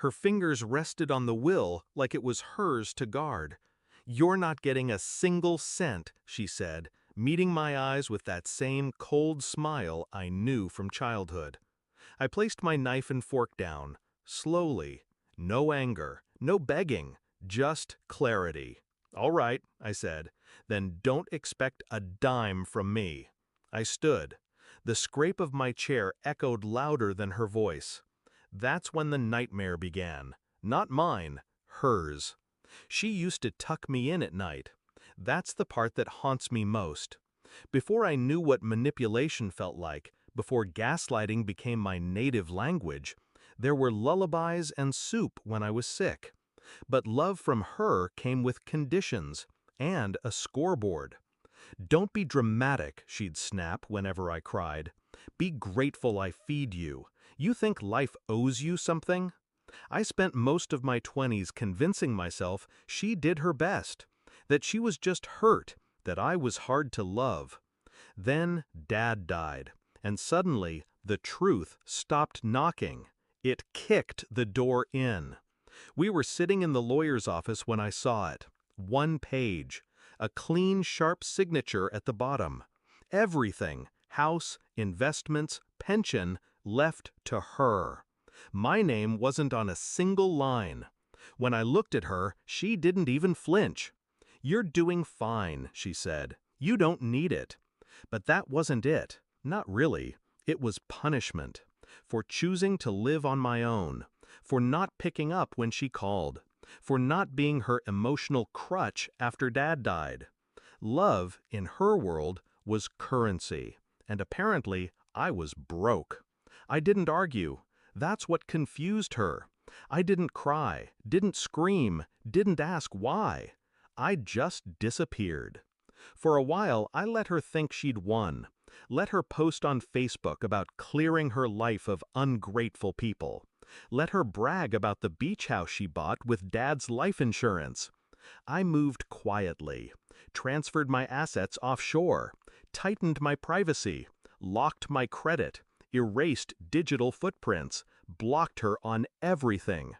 Her fingers rested on the will like it was hers to guard. "You're not getting a single cent," she said, meeting my eyes with that same cold smile I knew from childhood. I placed my knife and fork down, slowly. No anger, no begging, just clarity. "All right," I said, "then don't expect a dime from me." I stood. The scrape of my chair echoed louder than her voice. That's when the nightmare began. Not mine, hers. She used to tuck me in at night. That's the part that haunts me most. Before I knew what manipulation felt like, before gaslighting became my native language, there were lullabies and soup when I was sick. But love from her came with conditions and a scoreboard. "Don't be dramatic," she'd snap whenever I cried. "Be grateful I feed you. You think life owes you something?" I spent most of my 20s convincing myself she did her best, that she was just hurt, that I was hard to love. Then Dad died, and suddenly the truth stopped knocking. It kicked the door in. We were sitting in the lawyer's office when I saw it. One page. A clean, sharp signature at the bottom. Everything, house, investments, pension, left to her. My name wasn't on a single line. When I looked at her, she didn't even flinch. "You're doing fine," she said. "You don't need it." But that wasn't it. Not really. It was punishment. For choosing to live on my own. For not picking up when she called. For not being her emotional crutch after Dad died. Love, in her world, was currency. And apparently, I was broke. I didn't argue. That's what confused her. I didn't cry, didn't scream, didn't ask why. I just disappeared. For a while, I let her think she'd won. Let her post on Facebook about clearing her life of ungrateful people. Let her brag about the beach house she bought with Dad's life insurance. I moved quietly, transferred my assets offshore, tightened my privacy, locked my credit, erased digital footprints, blocked her on everything.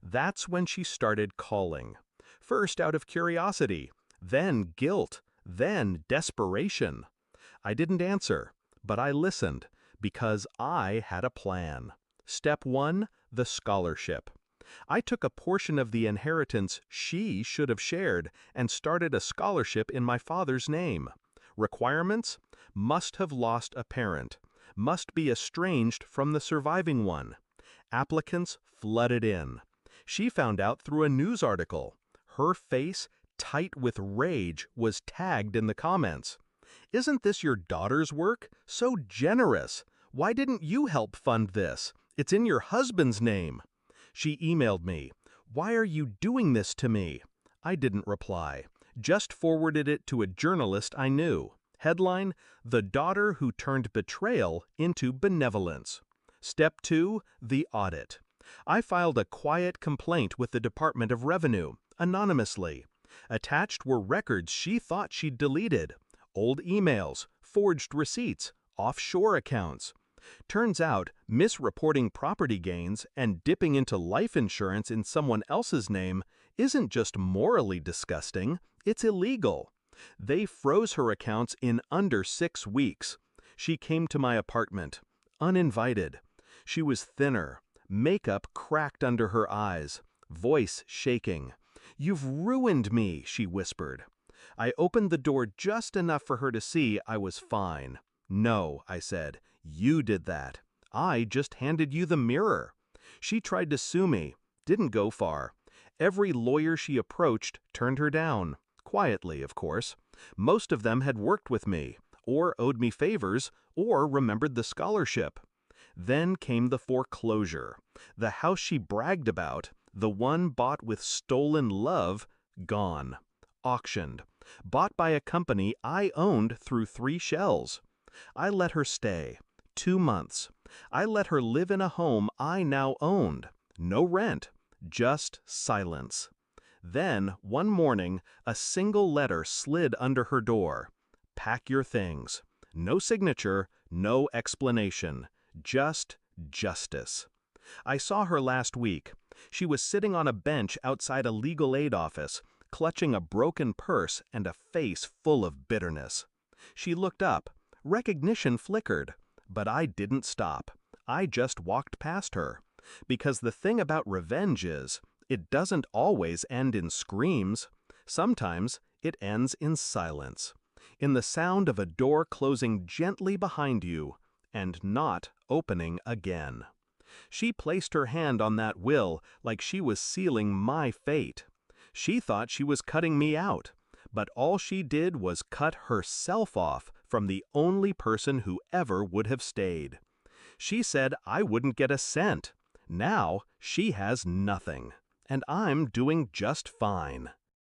That's when she started calling. First out of curiosity, then guilt, then desperation. I didn't answer, but I listened, because I had a plan. Step 1, the scholarship. I took a portion of the inheritance she should have shared and started a scholarship in my father's name. Requirements? Must have lost a parent. Must be estranged from the surviving one. Applicants flooded in. She found out through a news article. Her face, tight with rage, was tagged in the comments. "Isn't this your daughter's work? So generous! Why didn't you help fund this? It's in your husband's name." She emailed me. "Why are you doing this to me?" I didn't reply, just forwarded it to a journalist I knew. Headline: "The daughter who turned betrayal into benevolence." Step 2, the audit. I filed a quiet complaint with the Department of Revenue, anonymously. Attached were records she thought she'd deleted. Old emails, forged receipts, offshore accounts. Turns out, misreporting property gains and dipping into life insurance in someone else's name isn't just morally disgusting, it's illegal. They froze her accounts in under 6 weeks. She came to my apartment, uninvited. She was thinner, makeup cracked under her eyes, voice shaking. "You've ruined me," she whispered. I opened the door just enough for her to see I was fine. "No," I said, "you did that. I just handed you the mirror." She tried to sue me, didn't go far. Every lawyer she approached turned her down. Quietly, of course. Most of them had worked with me, or owed me favors, or remembered the scholarship. Then came the foreclosure. The house she bragged about, the one bought with stolen love, gone. Auctioned. Bought by a company I owned through 3 shells. I let her stay. 2 months. I let her live in a home I now owned. No rent. Just silence. Then, one morning, a single letter slid under her door. "Pack your things." No signature, no explanation. Just justice. I saw her last week. She was sitting on a bench outside a legal aid office, clutching a broken purse and a face full of bitterness. She looked up. Recognition flickered. But I didn't stop. I just walked past her. Because the thing about revenge is, it doesn't always end in screams. Sometimes it ends in silence. In the sound of a door closing gently behind you and not opening again. She placed her hand on that will like she was sealing my fate. She thought she was cutting me out, but all she did was cut herself off from the only person who ever would have stayed. She said I wouldn't get a cent. Now she has nothing, and I'm doing just fine.